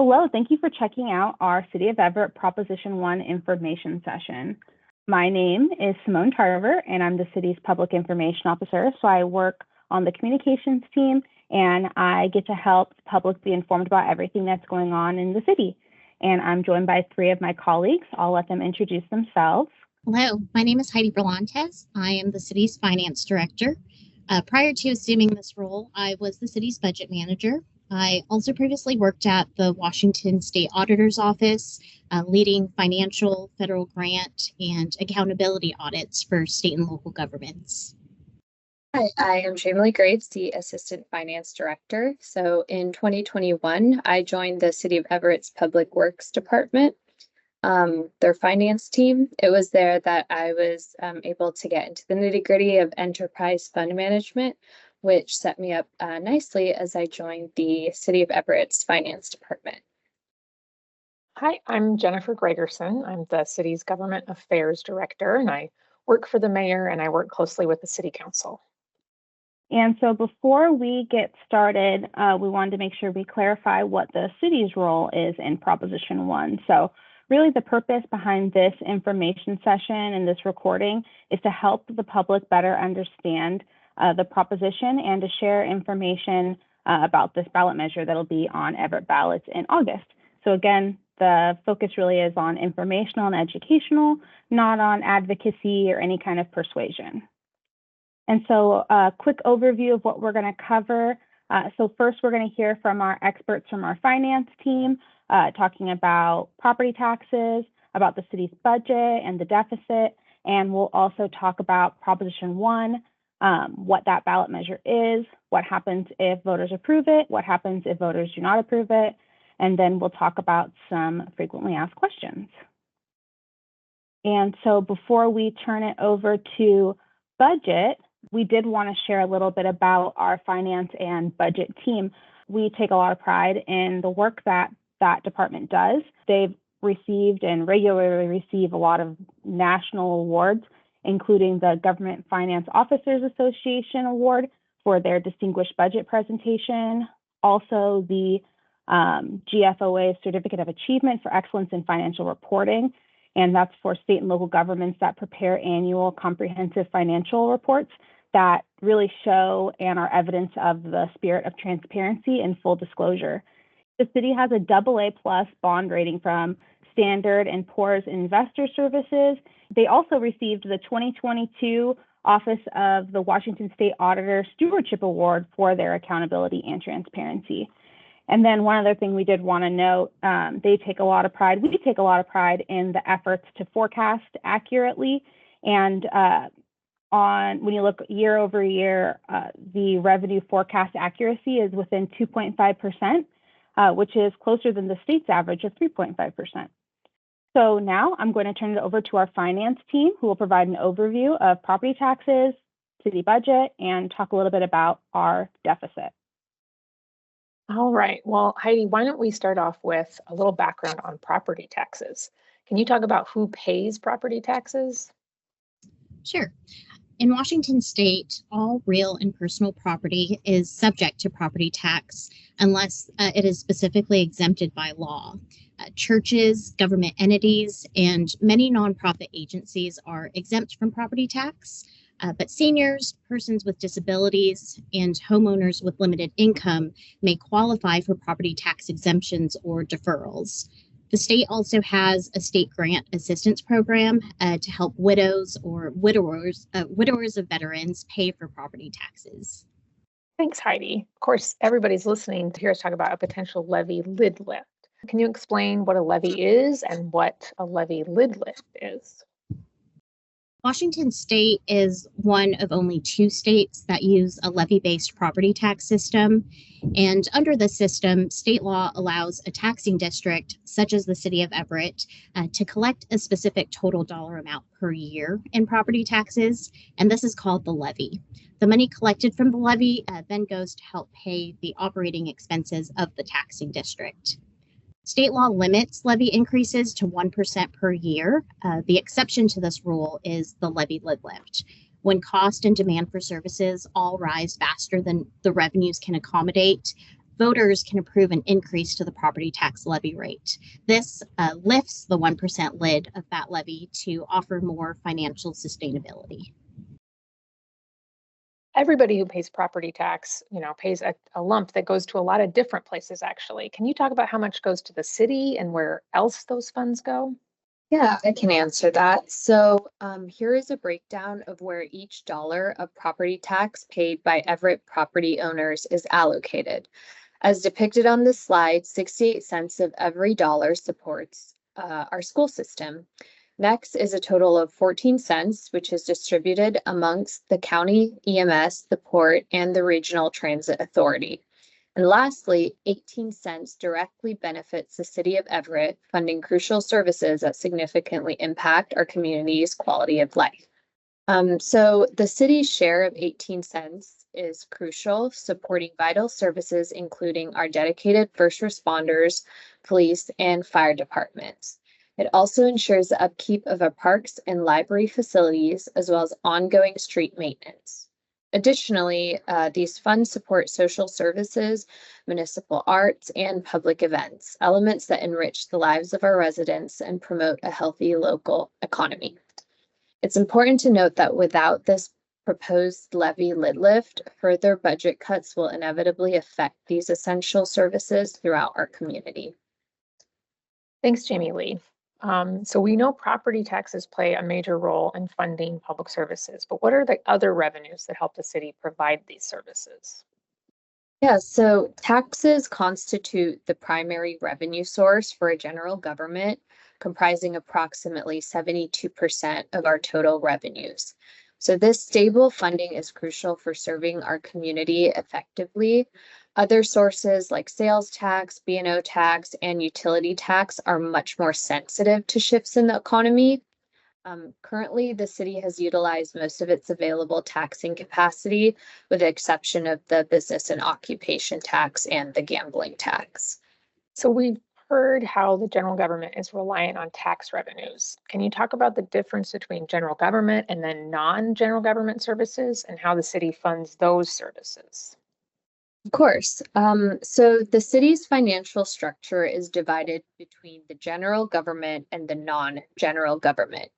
Hello, thank you for checking out our City of Everett Proposition 1 information session. My name is Simone Tarver, and I'm the city's public information officer. So I work on the communications team, and I get to help the public be informed about everything that's going on in the city. And I'm joined by three of my colleagues. I'll let them introduce themselves. Hello, my name is Heidi Berlantes. I am the city's finance director. Prior to assuming this role, I was the city's budget manager. I also previously worked at the Washington State Auditor's Office, leading financial, federal grant, and accountability audits for state and local governments. Hi, I am Jamie Graves, the Assistant Finance Director. So in 2021, I joined the City of Everett's Public Works Department, their finance team. It was there that I was able to get into the nitty-gritty of enterprise fund management, which set me up nicely as I joined the City of Everett's Finance Department. Hi, I'm Jennifer Gregerson. I'm the city's Government Affairs Director, and I work for the mayor and I work closely with the City Council. And so before we get started, we wanted to make sure we clarify what the city's role is in Proposition 1. So really the purpose behind this information session and this recording is to help the public better understand the proposition and to share information about this ballot measure that'll be on Everett ballots in August. So again, the focus really is on informational and educational, not on advocacy or any kind of persuasion. And so a quick overview of what we're going to cover. So first, we're going to hear from our experts from our finance team, talking about property taxes, about the city's budget and the deficit. And we'll also talk about Proposition 1, what that ballot measure is, what happens if voters approve it, what happens if voters do not approve it, and then we'll talk about some frequently asked questions. And so before we turn it over to budget, we did want to share a little bit about our finance and budget team. We take a lot of pride in the work that that department does. They've received and regularly receive a lot of national awards, including the Government Finance Officers Association Award for their distinguished budget presentation, also the GFOA Certificate of Achievement for Excellence in Financial Reporting, and that's for state and local governments that prepare annual comprehensive financial reports that really show and are evidence of the spirit of transparency and full disclosure. The city has a AA+ bond rating from Standard & Poor's Investor Services. They also received the 2022 Office of the Washington State Auditor Stewardship Award for their accountability and transparency. And then one other thing we did want to note, we take a lot of pride in the efforts to forecast accurately. And when you look year over year, the revenue forecast accuracy is within 2.5%, which is closer than the state's average of 3.5%. So now I'm going to turn it over to our finance team, who will provide an overview of property taxes, city budget, and talk a little bit about our deficit. All right. Well, Heidi, why don't we start off with a little background on property taxes? Can you talk about who pays property taxes? Sure. In Washington state, all real and personal property is subject to property tax unless it is specifically exempted by law. Churches, government entities, and many nonprofit agencies are exempt from property tax, but seniors, persons with disabilities, and homeowners with limited income may qualify for property tax exemptions or deferrals. The state also has a state grant assistance program to help widows or widowers of veterans pay for property taxes. Thanks, Heidi. Of course, everybody's listening to hear us talk about a potential levy lid lift. Can you explain what a levy is and what a levy lid lift is? Washington state is one of only 2 states that use a levy-based property tax system. And under the system, state law allows a taxing district, such as the City of Everett, to collect a specific total dollar amount per year in property taxes, and this is called the levy. The money collected from the levy then goes to help pay the operating expenses of the taxing district. State law limits levy increases to 1% per year. The exception to this rule is the levy lid lift. When cost and demand for services all rise faster than the revenues can accommodate, voters can approve an increase to the property tax levy rate. This lifts the 1% lid of that levy to offer more financial sustainability. Everybody who pays property tax, pays a lump that goes to a lot of different places, actually. Can you talk about how much goes to the city and where else those funds go? Yeah, I can answer that. So here is a breakdown of where each dollar of property tax paid by Everett property owners is allocated. As depicted on this slide, 68 cents of every dollar supports our school system. Next is a total of 14 cents, which is distributed amongst the county EMS, the port, and the regional transit authority. And lastly, 18 cents directly benefits the City of Everett, funding crucial services that significantly impact our community's quality of life. So the city's share of 18 cents is crucial, supporting vital services, including our dedicated first responders, police, and fire departments. It also ensures the upkeep of our parks and library facilities, as well as ongoing street maintenance. Additionally, these funds support social services, municipal arts, and public events, elements that enrich the lives of our residents and promote a healthy local economy. It's important to note that without this proposed levy lid lift, further budget cuts will inevitably affect these essential services throughout our community. Thanks, Jamie Lee. So we know property taxes play a major role in funding public services, but what are the other revenues that help the city provide these services? Yeah, so taxes constitute the primary revenue source for a general government, comprising approximately 72% of our total revenues. So this stable funding is crucial for serving our community effectively. Other sources like sales tax, B&O tax, and utility tax are much more sensitive to shifts in the economy. Currently, the city has utilized most of its available taxing capacity, with the exception of the business and occupation tax and the gambling tax. So we've heard how the general government is reliant on tax revenues. Can you talk about the difference between general government and then non-general government services and how the city funds those services? Of course. So the city's financial structure is divided between the general government and the non-general government.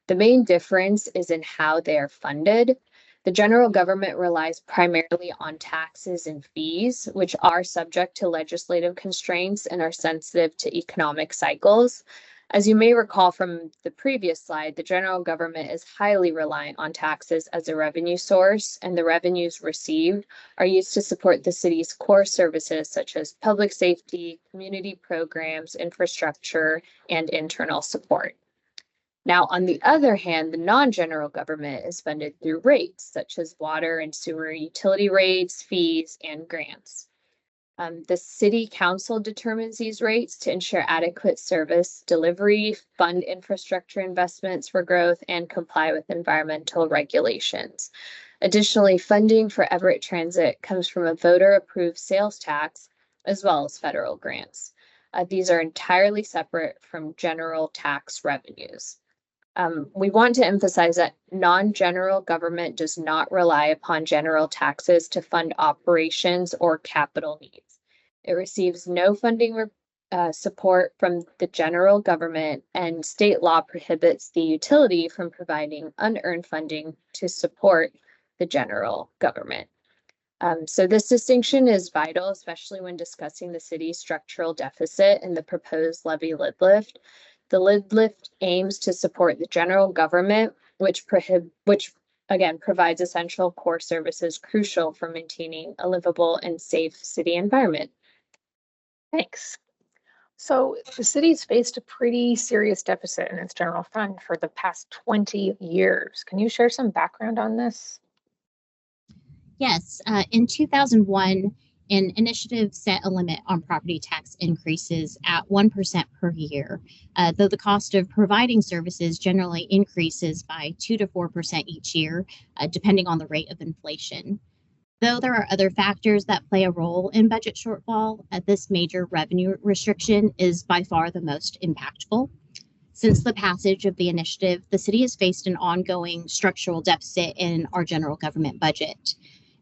The main difference is in how they are funded. The general government relies primarily on taxes and fees, which are subject to legislative constraints and are sensitive to economic cycles. As you may recall from the previous slide, the general government is highly reliant on taxes as a revenue source, and the revenues received are used to support the city's core services such as public safety, community programs, infrastructure, and internal support. Now, on the other hand, the non-general government is funded through rates such as water and sewer utility rates, fees, and grants. The city council determines these rates to ensure adequate service delivery, fund infrastructure investments for growth, and comply with environmental regulations. Additionally, funding for Everett Transit comes from a voter-approved sales tax, as well as federal grants. These are entirely separate from general tax revenues. We want to emphasize that non-general government does not rely upon general taxes to fund operations or capital needs. It receives no funding support from the general government, and state law prohibits the utility from providing unearned funding to support the general government. So this distinction is vital, especially when discussing the city's structural deficit and the proposed levy lid lift. The lid lift aims to support the general government, which again provides essential core services crucial for maintaining a livable and safe city environment. Thanks. So the city's faced a pretty serious deficit in its general fund for the past 20 years. Can you share some background on this? Yes, in 2001, an initiative set a limit on property tax increases at 1% per year, though the cost of providing services generally increases by 2 to 4% each year, depending on the rate of inflation. Though there are other factors that play a role in budget shortfall, this major revenue restriction is by far the most impactful. Since the passage of the initiative, the city has faced an ongoing structural deficit in our general government budget.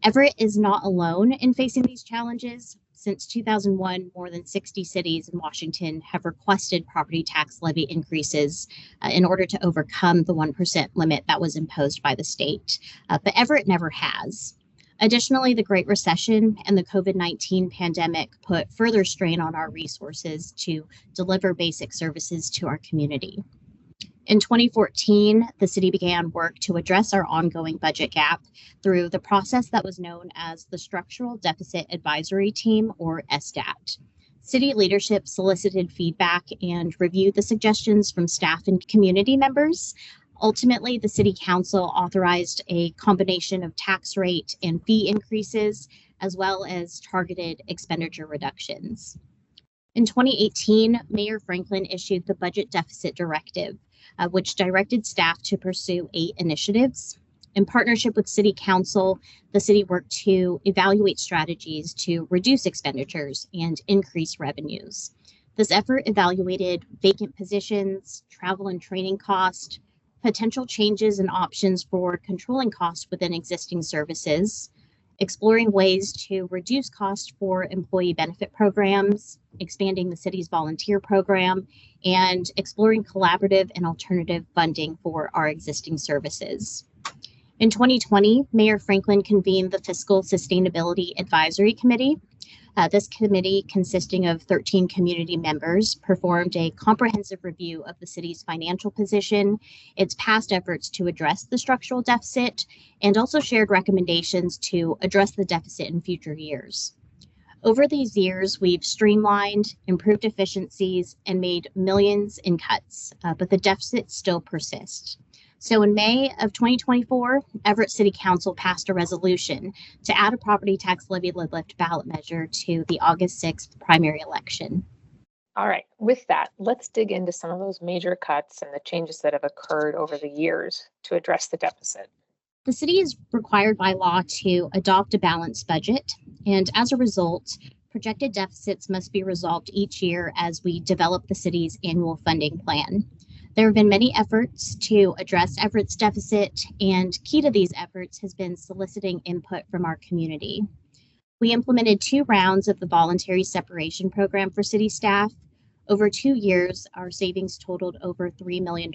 Everett is not alone in facing these challenges. since 2001, more than 60 cities in Washington have requested property tax levy increases in order to overcome the 1% limit that was imposed by the state. But Everett never has. Additionally, the Great Recession and the COVID-19 pandemic put further strain on our resources to deliver basic services to our community. In 2014, the city began work to address our ongoing budget gap through the process that was known as the Structural Deficit Advisory Team, or SDAT. City leadership solicited feedback and reviewed the suggestions from staff and community members. Ultimately, the City Council authorized a combination of tax rate and fee increases, as well as targeted expenditure reductions. In 2018, Mayor Franklin issued the Budget Deficit Directive, which directed staff to pursue 8 initiatives. In partnership with City Council, the city worked to evaluate strategies to reduce expenditures and increase revenues. This effort evaluated vacant positions, travel and training costs, potential changes and options for controlling costs within existing services, exploring ways to reduce costs for employee benefit programs, expanding the city's volunteer program, and exploring collaborative and alternative funding for our existing services. In 2020, Mayor Franklin convened the Fiscal Sustainability Advisory Committee. This committee, consisting of 13 community members, performed a comprehensive review of the city's financial position, its past efforts to address the structural deficit, and also shared recommendations to address the deficit in future years. Over these years, we've streamlined, improved efficiencies, and made millions in cuts, but the deficit still persists. So in May of 2024, Everett City Council passed a resolution to add a property tax levy lift ballot measure to the August 6th primary election. All right, with that, let's dig into some of those major cuts and the changes that have occurred over the years to address the deficit. The city is required by law to adopt a balanced budget, and as a result, projected deficits must be resolved each year as we develop the city's annual funding plan. There have been many efforts to address Everett's deficit, and key to these efforts has been soliciting input from our community. We implemented 2 rounds of the voluntary separation program for city staff. Over 2 years, our savings totaled over $3 million.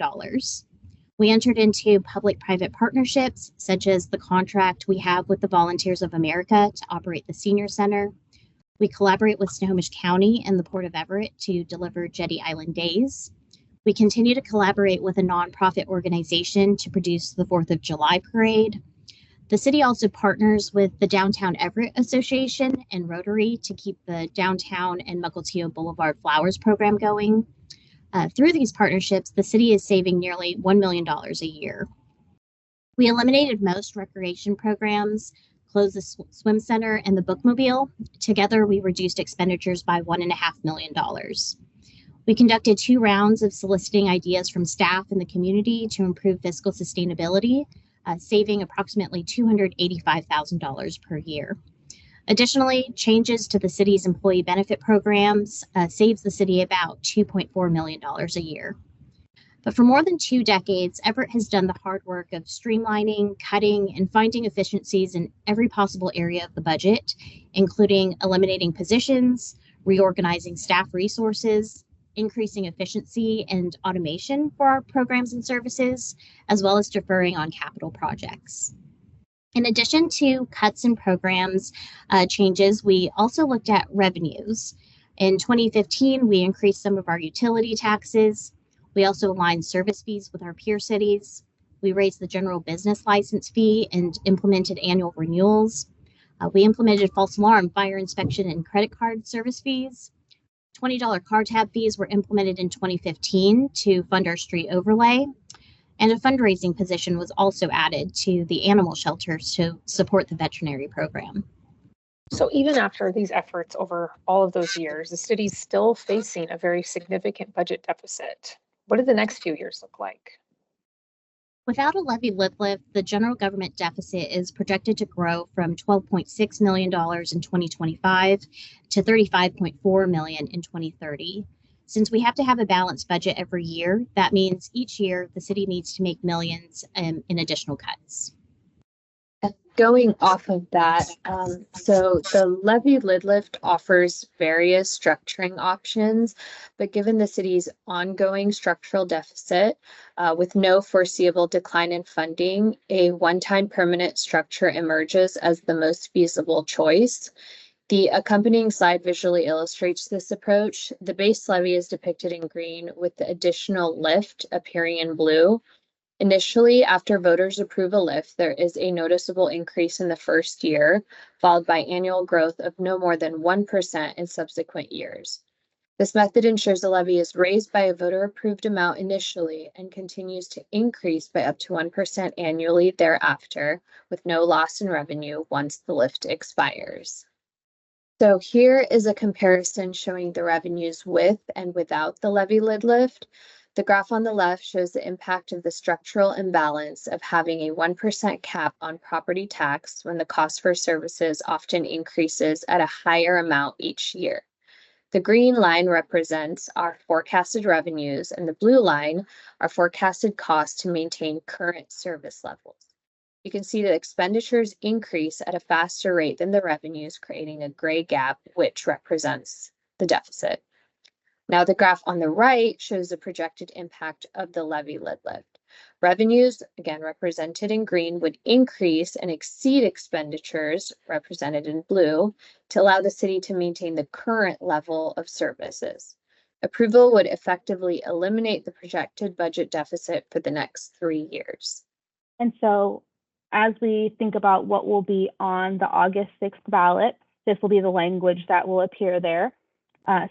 We entered into public-private partnerships, such as the contract we have with the Volunteers of America to operate the Senior Center. We collaborate with Snohomish County and the Port of Everett to deliver Jetty Island Days. We continue to collaborate with a nonprofit organization to produce the 4th of July parade. The city also partners with the Downtown Everett Association and Rotary to keep the Downtown and Mukilteo Boulevard Flowers program going. Through these partnerships, the city is saving nearly $1 million a year. We eliminated most recreation programs, closed the swim center and the bookmobile. Together, we reduced expenditures by $1.5 million. We conducted 2 rounds of soliciting ideas from staff and the community to improve fiscal sustainability, saving approximately $285,000 per year. Additionally, changes to the city's employee benefit programs saves the city about $2.4 million a year. But for more than 2 decades, Everett has done the hard work of streamlining, cutting, and finding efficiencies in every possible area of the budget, including eliminating positions, reorganizing staff resources, increasing efficiency and automation for our programs and services, as well as deferring on capital projects. In addition to cuts and programs changes, we also looked at revenues. In 2015, we increased some of our utility taxes. We also aligned service fees with our peer cities. We raised the general business license fee and implemented annual renewals. We implemented false alarm, fire inspection, and credit card service fees. $20 car tab fees were implemented in 2015 to fund our street overlay, and a fundraising position was also added to the animal shelters to support the veterinary program. So even after these efforts over all of those years, the city's still facing a very significant budget deficit. What do the next few years look like? Without a levy lift, the general government deficit is projected to grow from $12.6 million in 2025 to $35.4 million in 2030. Since we have to have a balanced budget every year, that means each year the city needs to make millions in additional cuts. going off of that, so the levy lid lift offers various structuring options, but given the city's ongoing structural deficit, with no foreseeable decline in funding, a one-time permanent structure emerges as the most feasible choice. The accompanying slide visually illustrates this approach. The base levy is depicted in green with the additional lift appearing in blue. Initially, after voters approve a lift, there is a noticeable increase in the first year, followed by annual growth of no more than 1% in subsequent years. This method ensures the levy is raised by a voter-approved amount initially and continues to increase by up to 1% annually thereafter, with no loss in revenue once the lift expires. So here is a comparison showing the revenues with and without the levy lid lift. The graph on the left shows the impact of the structural imbalance of having a 1% cap on property tax when the cost for services often increases at a higher amount each year. The green line represents our forecasted revenues, and the blue line our forecasted costs to maintain current service levels. You can see that expenditures increase at a faster rate than the revenues, creating a gray gap, which represents the deficit. Now, the graph on the right shows the projected impact of the levy lid lift. Revenues, again represented in green, would increase and exceed expenditures, represented in blue, to allow the city to maintain the current level of services. Approval would effectively eliminate the projected budget deficit for the next 3 years. And so as we think about what will be on the August 6th ballot, this will be the language that will appear there.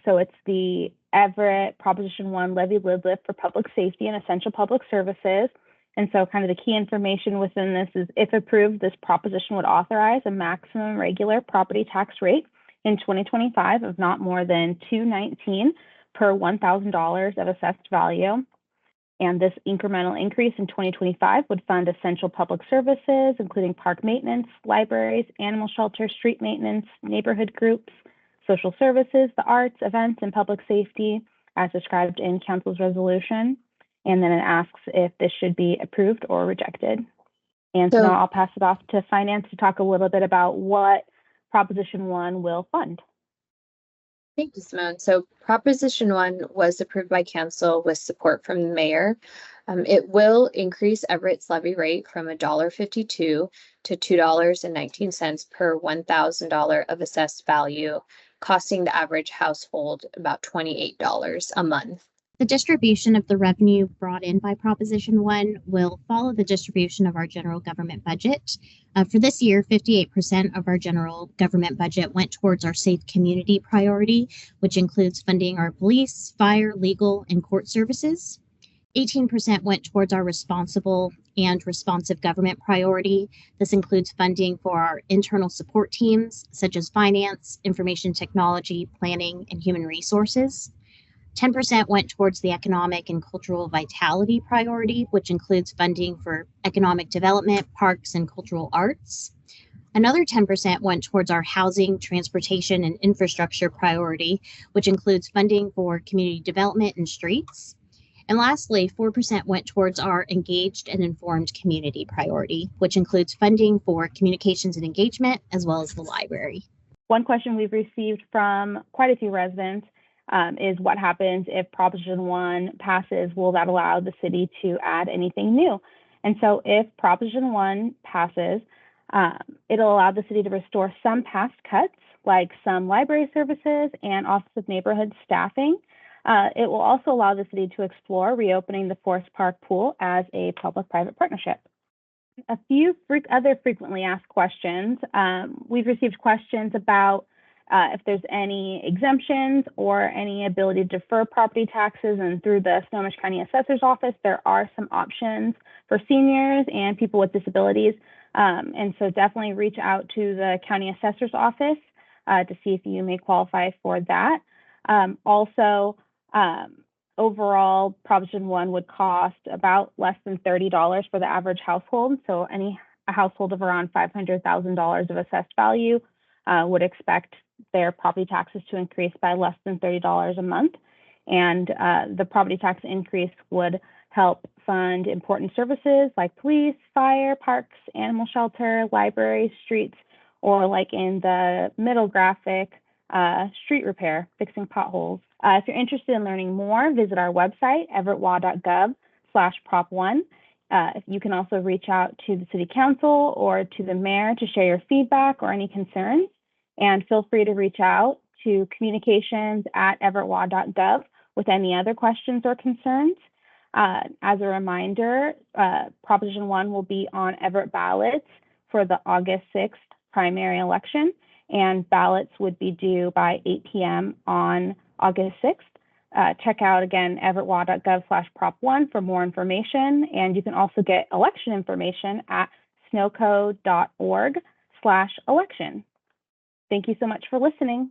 So it's the Everett Proposition 1 levy lid lift for public safety and essential public services. And so kind of the key information within this is, if approved, this proposition would authorize a maximum regular property tax rate in 2025 of not more than $2.19 per $1,000 of assessed value. And this incremental increase in 2025 would fund essential public services, including park maintenance, libraries, animal shelters, street maintenance, neighborhood groups, social services, the arts, events, and public safety, as described in council's resolution. And then it asks if this should be approved or rejected. And so now I'll pass it off to finance to talk a little bit about what Proposition 1 will fund. Thank you, Simone. So Proposition 1 was approved by council with support from the mayor. It will increase Everett's levy rate from $1.52 to $2.19 per $1,000 of assessed value, costing the average household about $28 a month. The distribution of the revenue brought in by Proposition 1 will follow the distribution of our general government budget. For this year, 58% of our general government budget went towards our safe community priority, which includes funding our police, fire, legal, and court services. 18% went towards our responsible and responsive government priority. This includes funding for our internal support teams, such as finance, information technology, planning, and human resources. 10% went towards the economic and cultural vitality priority, which includes funding for economic development, parks, and cultural arts. Another 10% went towards our housing, transportation, and infrastructure priority, which includes funding for community development and streets. And lastly, 4% went towards our engaged and informed community priority, which includes funding for communications and engagement, as well as the library. One question we've received from quite a few residents is what happens if Proposition 1 passes? Will that allow the city to add anything new? And so if Proposition 1 passes, it'll allow the city to restore some past cuts, like some library services and Office of Neighborhood staffing. It will also allow the city to explore reopening the Forest Park pool as a public-private partnership. A few other frequently asked questions. We've received questions about if there's any exemptions or any ability to defer property taxes. And through the Snohomish County Assessor's Office, there are some options for seniors and people with disabilities. And so definitely reach out to the County Assessor's Office to see if you may qualify for that. Overall, Proposition 1 would cost about less than $30 for the average household. So a household of around $500,000 of assessed value would expect their property taxes to increase by less than $30 a month. And the property tax increase would help fund important services like police, fire, parks, animal shelter, libraries, streets, or like in the middle graphic, street repair, fixing potholes. If you're interested in learning more, visit our website, everettwa.gov/prop1. You can also reach out to the City Council or to the Mayor to share your feedback or any concerns. And feel free to reach out to communications@everettwa.gov with any other questions or concerns. As a reminder, Proposition 1 will be on Everett ballots for the August 6th primary election, and ballots would be due by 8 p.m. on August 6th. Check out again everettwa.gov/prop1 for more information, and you can also get election information at snowcode.org/election. Thank you so much for listening.